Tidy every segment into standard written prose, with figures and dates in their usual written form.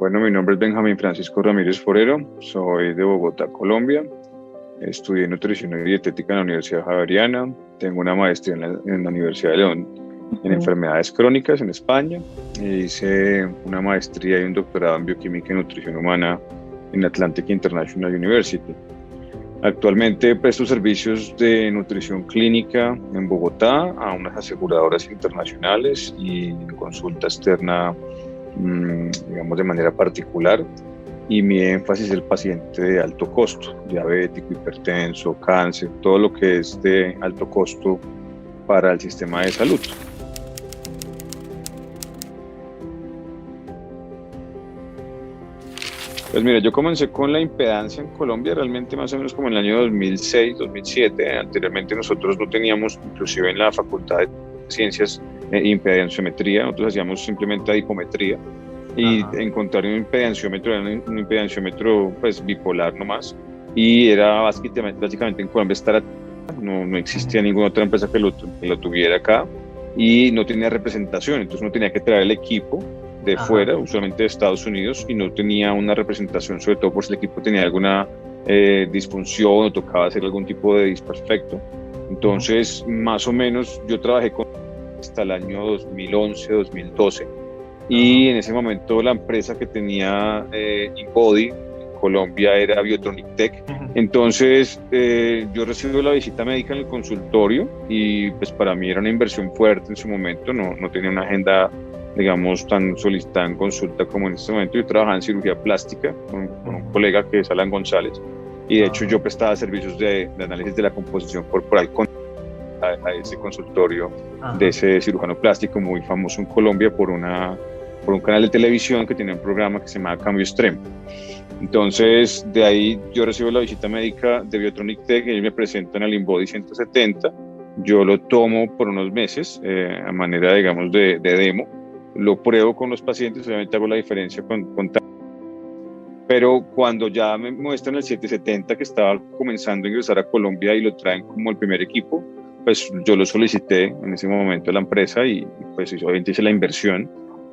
Bueno, mi nombre es Benjamín Francisco Ramírez Forero, soy de Bogotá, Colombia. Estudié nutrición y dietética en la Universidad Javeriana. Tengo una maestría en la Universidad de León en enfermedades crónicas en España. Hice una maestría y un doctorado en bioquímica y nutrición humana en Atlantic International University. Actualmente presto servicios de nutrición clínica en Bogotá a unas aseguradoras internacionales y consulta externa, digamos, de manera particular, y mi énfasis es el paciente de alto costo, diabético, hipertenso, cáncer, todo lo que es de alto costo para el sistema de salud. Pues mira, yo comencé con la impedancia en Colombia realmente más o menos como en el año 2006, 2007. Anteriormente nosotros no teníamos, inclusive en la Facultad de Ciencias, impedanciometría. Nosotros hacíamos simplemente adipometría y encontrar un impedanciómetro, era un impedanciómetro pues bipolar nomás, y era básicamente en Colombia no existía ninguna otra empresa que lo tuviera acá, y no tenía representación, entonces uno tenía que traer el equipo de fuera, usualmente de Estados Unidos, y no tenía una representación, sobre todo por si el equipo tenía alguna disfunción o tocaba hacer algún tipo de disperfecto. Entonces, más o menos, yo trabajé hasta el año 2011, 2012, y en ese momento la empresa que tenía InBody en Colombia era Biotronic Tech. Entonces, yo recibo la visita médica en el consultorio, y pues para mí era una inversión fuerte en su momento, no tenía una agenda, digamos, tan solicitada en consulta como en este momento. Yo trabajaba en cirugía plástica con un colega que es Alan González, y de hecho yo prestaba servicios de análisis de la composición corporal a ese consultorio de ese cirujano plástico muy famoso en Colombia por un canal de televisión que tenía un programa que se llamaba Cambio Extremo. Entonces, de ahí yo recibo la visita médica de Biotronic Tech, y ellos me presentan al InBody 170. Yo lo tomo por unos meses a manera, digamos, de demo. Lo pruebo con los pacientes, obviamente hago la diferencia con pero cuando ya me muestran el 770, que estaba comenzando a ingresar a Colombia y lo traen como el primer equipo, pues yo lo solicité en ese momento a la empresa, y pues obviamente hice la inversión.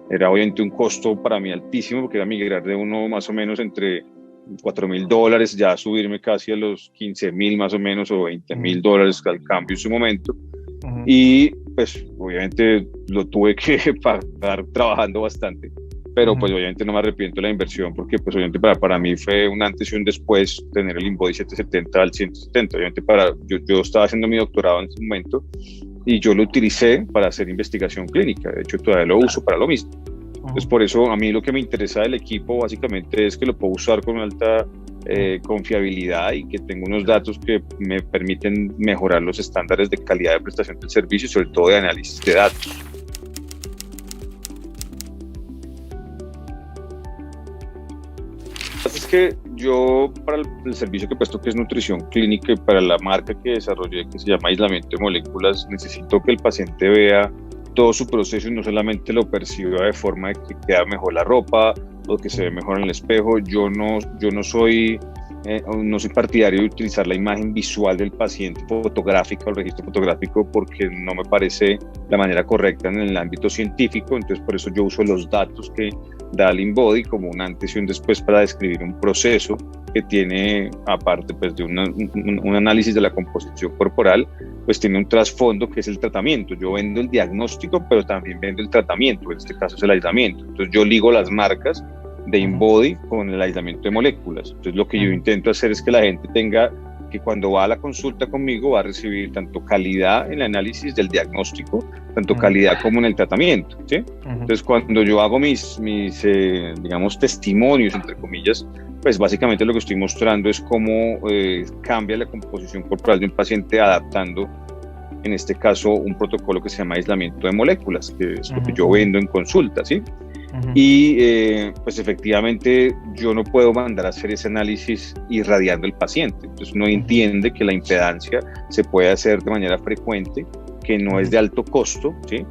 Era obviamente un costo para mí altísimo, porque era migrar de uno más o menos entre $4,000, ya subirme casi a los 15,000 más o menos, o $20,000 al cambio en su momento. Y pues obviamente lo tuve que pagar trabajando bastante, pero pues obviamente no me arrepiento de la inversión, porque pues obviamente para mí fue un antes y un después tener el InBody 770 al 170. Obviamente yo estaba haciendo mi doctorado en ese momento, y yo lo utilicé para hacer investigación clínica. De hecho todavía lo uso para lo mismo. Entonces, por eso a mí lo que me interesa del equipo básicamente es que lo puedo usar con alta confiabilidad, y que tengo unos datos que me permiten mejorar los estándares de calidad de prestación del servicio, y sobre todo de análisis de datos. Es que yo, para el servicio que presto, que es nutrición clínica, y para la marca que desarrollé, que se llama Aislamiento de Moléculas, necesito que el paciente vea todo su proceso y no solamente lo perciba de forma de que queda mejor la ropa o que se ve mejor en el espejo. Yo no soy partidario de utilizar la imagen visual del paciente fotográfica o el registro fotográfico, porque no me parece la manera correcta en el ámbito científico. Entonces, por eso yo uso los datos que da el InBody como un antes y un después para describir un proceso que tiene, aparte pues de un análisis de la composición corporal, pues tiene un trasfondo que es el tratamiento. Yo vendo el diagnóstico, pero también vendo el tratamiento, en este caso es el aislamiento. Entonces yo ligo las marcas de InBody con el aislamiento de moléculas. Entonces lo que yo intento hacer es que la gente tenga, que cuando va a la consulta conmigo va a recibir tanto calidad en el análisis del diagnóstico, tanto calidad como en el tratamiento, ¿sí? Entonces cuando yo hago mis digamos, testimonios, entre comillas, pues básicamente lo que estoy mostrando es cómo cambia la composición corporal de un paciente adaptando, en este caso, un protocolo que se llama aislamiento de moléculas, que es lo que yo vendo en consulta, ¿sí? Y pues efectivamente yo no puedo mandar a hacer ese análisis irradiando el paciente. Entonces uno entiende que la impedancia se puede hacer de manera frecuente, que no es de alto costo, ¿sí?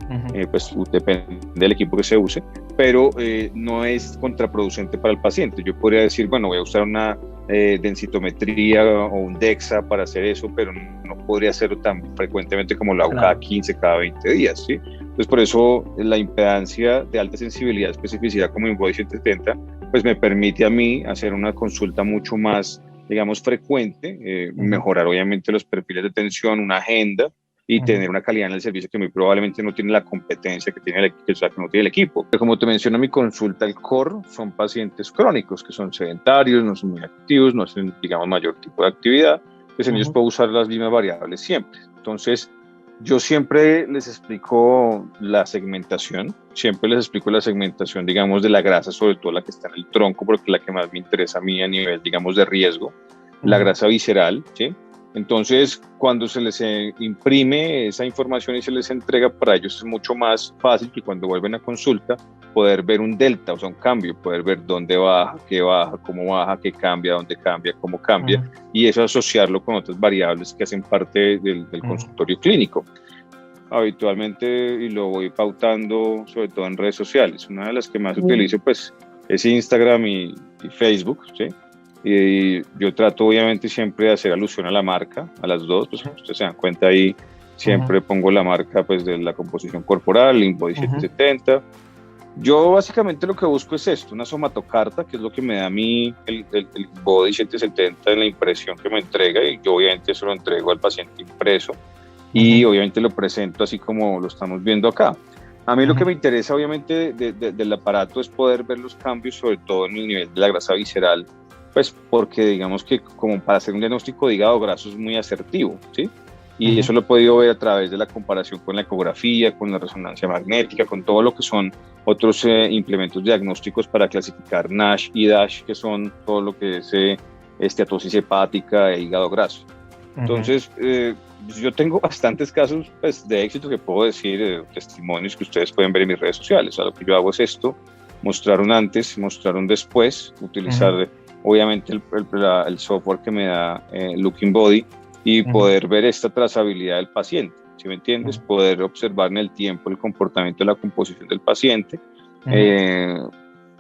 Pues depende del equipo que se use, pero no es contraproducente para el paciente. Yo podría decir, bueno, voy a usar una densitometría o un DEXA para hacer eso, pero no podría hacerlo tan frecuentemente como lo hago cada 15, cada 20 días, ¿sí? Entonces, por eso la impedancia de alta sensibilidad, especificidad como InBody 770, pues me permite a mí hacer una consulta mucho más, digamos, frecuente, mejorar obviamente los perfiles de tensión, una agenda y tener una calidad en el servicio que muy probablemente no tiene la competencia que tiene que no tiene el equipo. Pero como te menciono, mi consulta, el core, son pacientes crónicos que son sedentarios, no son muy activos, no hacen, digamos, mayor tipo de actividad, pues en ellos puedo usar las mismas variables siempre. Entonces, yo siempre les explico la segmentación, digamos, de la grasa, sobre todo la que está en el tronco, porque es la que más me interesa a mí a nivel, digamos, de riesgo, la grasa visceral, ¿sí? Entonces, cuando se les imprime esa información y se les entrega, para ellos es mucho más fácil que cuando vuelven a consulta poder ver un delta, o sea, un cambio, poder ver dónde baja, cómo baja, qué cambia, dónde cambia, cómo cambia, y eso asociarlo con otras variables que hacen parte del consultorio clínico. Habitualmente, y lo voy pautando sobre todo en redes sociales, una de las que más utilizo pues es Instagram y Facebook, ¿sí? Y yo trato obviamente siempre de hacer alusión a la marca, a las dos, pues ustedes se dan cuenta ahí, siempre pongo la marca pues de la composición corporal, InBody 770. Yo básicamente lo que busco es esto, una somatocarta, que es lo que me da a mí el InBody 770 en la impresión que me entrega, y yo obviamente eso lo entrego al paciente impreso y obviamente lo presento así como lo estamos viendo acá. A mí lo que me interesa obviamente del aparato es poder ver los cambios, sobre todo en el nivel de la grasa visceral, pues porque digamos que como para hacer un diagnóstico de hígado graso es muy asertivo, ¿sí? Y eso lo he podido ver a través de la comparación con la ecografía, con la resonancia magnética, con todo lo que son otros implementos diagnósticos para clasificar NASH y DASH, que son todo lo que es esteatosis hepática e hígado graso. Entonces, yo tengo bastantes casos pues, de éxito que puedo decir, testimonios que ustedes pueden ver en mis redes sociales. O sea, lo que yo hago es esto, mostrar un antes, mostrar un después, utilizar obviamente el software que me da Looking Body y poder ver esta trazabilidad del paciente, ¿sí me entiendes? Poder observar en el tiempo el comportamiento de la composición del paciente,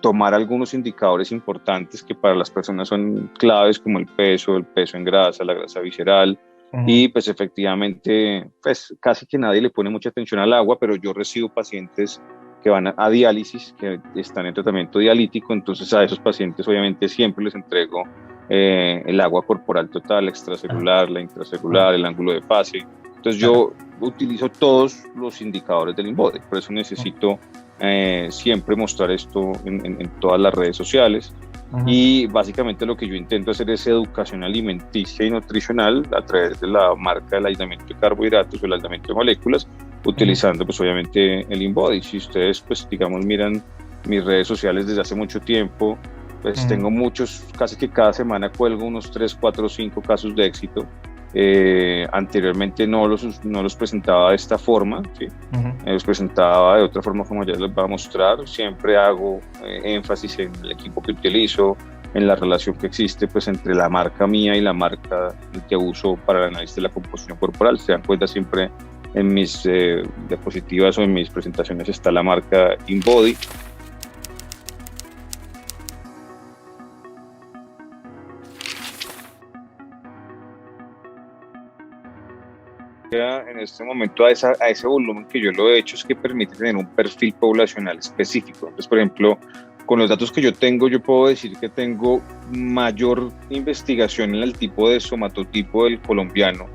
tomar algunos indicadores importantes que para las personas son claves, como el peso en grasa, la grasa visceral, y pues efectivamente, pues casi que nadie le pone mucha atención al agua, pero yo recibo pacientes que van a diálisis, que están en tratamiento dialítico, entonces a esos pacientes obviamente siempre les entrego el agua corporal total, extracelular, la intracelular, el ángulo de fase. Entonces yo utilizo todos los indicadores del InBody, por eso necesito siempre mostrar esto en todas las redes sociales. Y básicamente lo que yo intento hacer es educación alimenticia y nutricional a través de la marca del aislamiento de carbohidratos o el aislamiento de moléculas, utilizando pues obviamente el InBody. Si ustedes pues digamos miran mis redes sociales desde hace mucho tiempo, pues tengo muchos, casi que cada semana cuelgo unos 3, 4, 5 casos de éxito. Anteriormente no los presentaba de esta forma, ¿sí? Los presentaba de otra forma como ya les voy a mostrar. Siempre hago énfasis en el equipo que utilizo, en la relación que existe pues entre la marca mía y la marca que uso para el análisis de la composición corporal. Se dan cuenta siempre en mis diapositivas o en mis presentaciones está la marca InBody. En este momento a ese volumen que yo lo he hecho es que permite tener un perfil poblacional específico. Entonces, por ejemplo, con los datos que yo tengo, yo puedo decir que tengo mayor investigación en el tipo de somatotipo del colombiano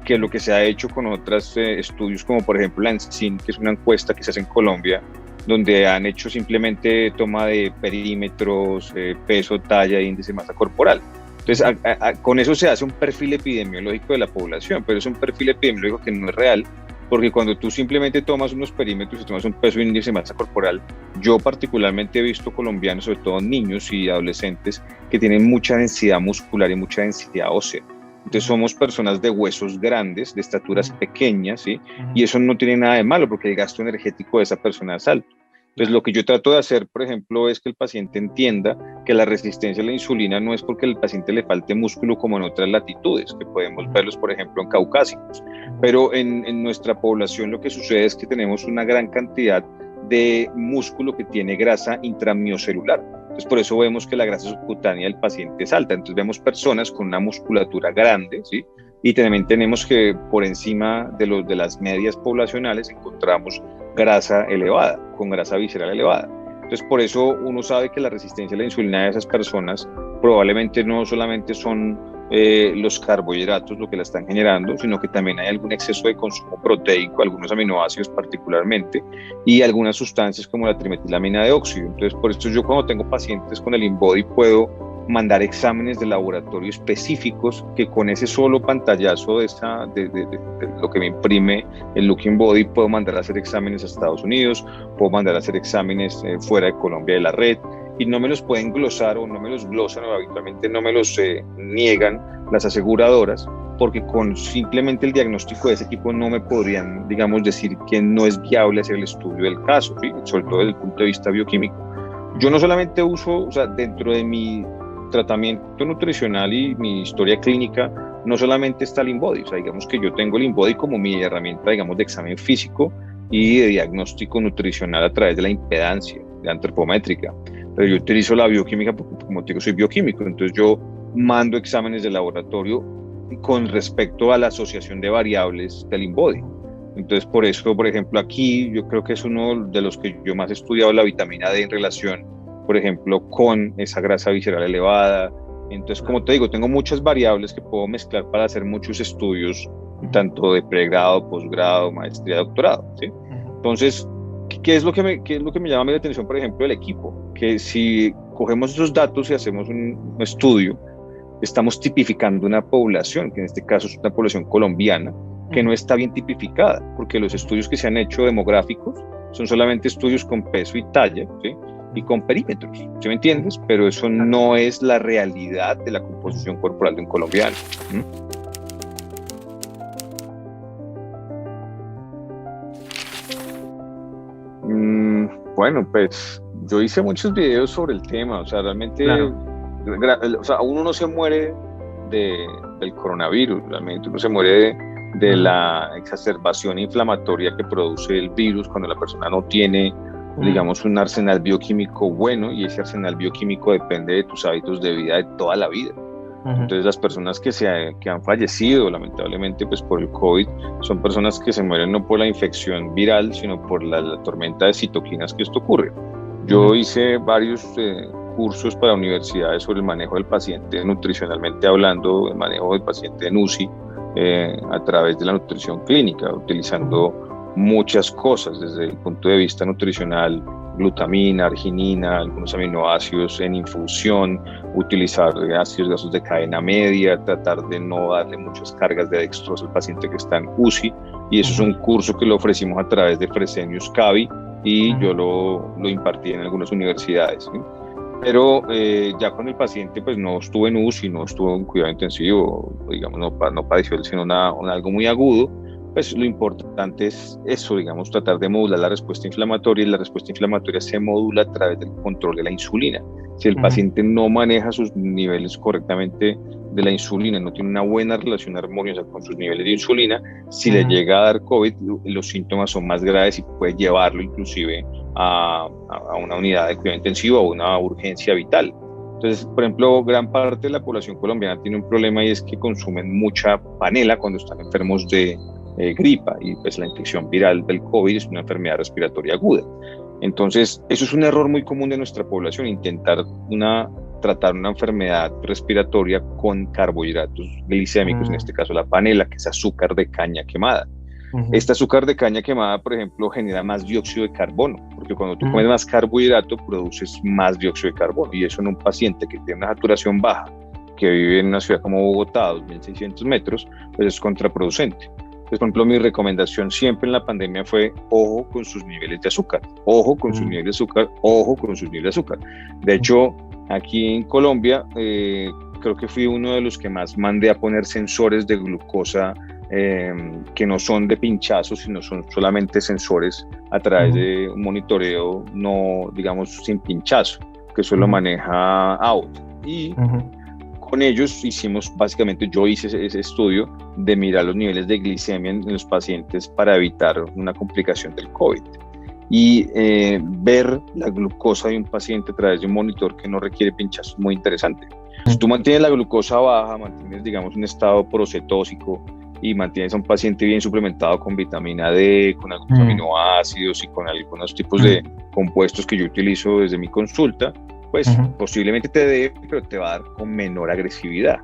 que lo que se ha hecho con otros estudios, como por ejemplo la ENSIN, que es una encuesta que se hace en Colombia, donde han hecho simplemente toma de perímetros, peso, talla e índice de masa corporal. Entonces, con eso se hace un perfil epidemiológico de la población, pero es un perfil epidemiológico que no es real, porque cuando tú simplemente tomas unos perímetros y tomas un peso e índice de masa corporal, yo particularmente he visto colombianos, sobre todo niños y adolescentes, que tienen mucha densidad muscular y mucha densidad ósea. Entonces somos personas de huesos grandes, de estaturas pequeñas, ¿sí? Y eso no tiene nada de malo porque el gasto energético de esa persona es alto. Entonces, lo que yo trato de hacer, por ejemplo, es que el paciente entienda que la resistencia a la insulina no es porque al paciente le falte músculo como en otras latitudes, que podemos verlos, por ejemplo, en caucásicos. Pero en nuestra población lo que sucede es que tenemos una gran cantidad de músculo que tiene grasa intramiocelular. Entonces, por eso vemos que la grasa subcutánea del paciente es alta. Entonces, vemos personas con una musculatura grande, ¿sí? Y también tenemos que por encima de las medias poblacionales encontramos grasa elevada, con grasa visceral elevada. Entonces, por eso uno sabe que la resistencia a la insulina de esas personas probablemente no solamente son los carbohidratos lo que la están generando, sino que también hay algún exceso de consumo proteico, algunos aminoácidos particularmente, y algunas sustancias como la trimetilamina de óxido. Entonces, por eso yo cuando tengo pacientes con el InBody puedo mandar exámenes de laboratorio específicos que con ese solo pantallazo de lo que me imprime el Look InBody puedo mandar a hacer exámenes a Estados Unidos, puedo mandar a hacer exámenes fuera de Colombia de la red, y no me los pueden glosar o no me los glosan o habitualmente no me los niegan las aseguradoras, porque con simplemente el diagnóstico de ese equipo no me podrían, digamos, decir que no es viable hacer el estudio del caso, ¿sí? Sobre todo desde el punto de vista bioquímico. Yo no solamente uso, o sea, dentro de mi tratamiento nutricional y mi historia clínica, no solamente está el InBody, o sea, digamos que yo tengo el InBody como mi herramienta, digamos, de examen físico y de diagnóstico nutricional a través de la impedancia, de antropométrica, pero yo utilizo la bioquímica porque, como te digo, soy bioquímico, entonces yo mando exámenes de laboratorio con respecto a la asociación de variables del InBody. Entonces, por eso, por ejemplo, aquí yo creo que es uno de los que yo más he estudiado la vitamina D en relación, por ejemplo, con esa grasa visceral elevada. Entonces, como te digo, tengo muchas variables que puedo mezclar para hacer muchos estudios, tanto de pregrado, posgrado, maestría, doctorado, ¿sí? Entonces, ¿qué es lo que me llama la atención, por ejemplo, del equipo? Que si cogemos esos datos y hacemos un estudio, estamos tipificando una población, que en este caso es una población colombiana, que no está bien tipificada, porque los estudios que se han hecho demográficos son solamente estudios con peso y talla, ¿sí? Y con perímetros, ¿sí me entiendes? Pero eso no es la realidad de la composición corporal de un colombiano. Bueno, pues yo hice muchos videos sobre el tema, o sea, realmente, o sea, uno no se muere del coronavirus, realmente uno se muere de la exacerbación inflamatoria que produce el virus cuando la persona no tiene, digamos, un arsenal bioquímico bueno, y ese arsenal bioquímico depende de tus hábitos de vida de toda la vida. Entonces, las personas que han fallecido, lamentablemente, pues por el COVID, son personas que se mueren no por la infección viral, sino por la tormenta de citoquinas que esto ocurre. Yo hice varios cursos para universidades sobre el manejo del paciente nutricionalmente hablando, el manejo del paciente en UCI, a través de la nutrición clínica, utilizando muchas cosas desde el punto de vista nutricional, glutamina, arginina, algunos aminoácidos en infusión, utilizar ácidos grasos de cadena media, tratar de no darle muchas cargas de dextrosa al paciente que está en UCI, y eso es un curso que lo ofrecimos a través de Fresenius Kabi, y yo lo impartí en algunas universidades, ¿sí? Pero ya cuando el paciente pues no estuvo en UCI, no estuvo en cuidado intensivo, digamos, no padeció sino algo muy agudo, pues lo importante es eso, digamos, tratar de modular la respuesta inflamatoria, y la respuesta inflamatoria se modula a través del control de la insulina. Si el paciente no maneja sus niveles correctamente de la insulina, no tiene una buena relación armoniosa con sus niveles de insulina, si le llega a dar COVID, los síntomas son más graves y puede llevarlo inclusive a una unidad de cuidado intensivo o una urgencia vital. Entonces, por ejemplo, gran parte de la población colombiana tiene un problema, y es que consumen mucha panela cuando están enfermos de gripa, y pues la infección viral del COVID es una enfermedad respiratoria aguda. Entonces, eso es un error muy común de nuestra población, intentar tratar una enfermedad respiratoria con carbohidratos glicémicos, en este caso la panela, que es azúcar de caña quemada. Este azúcar de caña quemada, por ejemplo, genera más dióxido de carbono, porque cuando tú comes más carbohidrato, produces más dióxido de carbono, y eso en un paciente que tiene una saturación baja, que vive en una ciudad como Bogotá, 2.600 metros, pues es contraproducente. Entonces, por ejemplo, mi recomendación siempre en la pandemia fue: ojo con sus niveles de azúcar, ojo con sus niveles de azúcar, ojo con sus niveles de azúcar. De hecho, aquí en Colombia, creo que fui uno de los que más mandé a poner sensores de glucosa, que no son de pinchazo, sino son solamente sensores a través de un monitoreo, no, digamos, sin pinchazo, que eso lo maneja AOT. Y con ellos básicamente yo hice ese estudio de mirar los niveles de glicemia en los pacientes para evitar una complicación del COVID. Y ver la glucosa de un paciente a través de un monitor que no requiere pinchazo es muy interesante. Si tú mantienes la glucosa baja, mantienes, digamos, un estado procetósico, y mantienes a un paciente bien suplementado con vitamina D, con algunos aminoácidos y con algunos tipos de compuestos que yo utilizo desde mi consulta, pues posiblemente te dé, pero te va a dar con menor agresividad.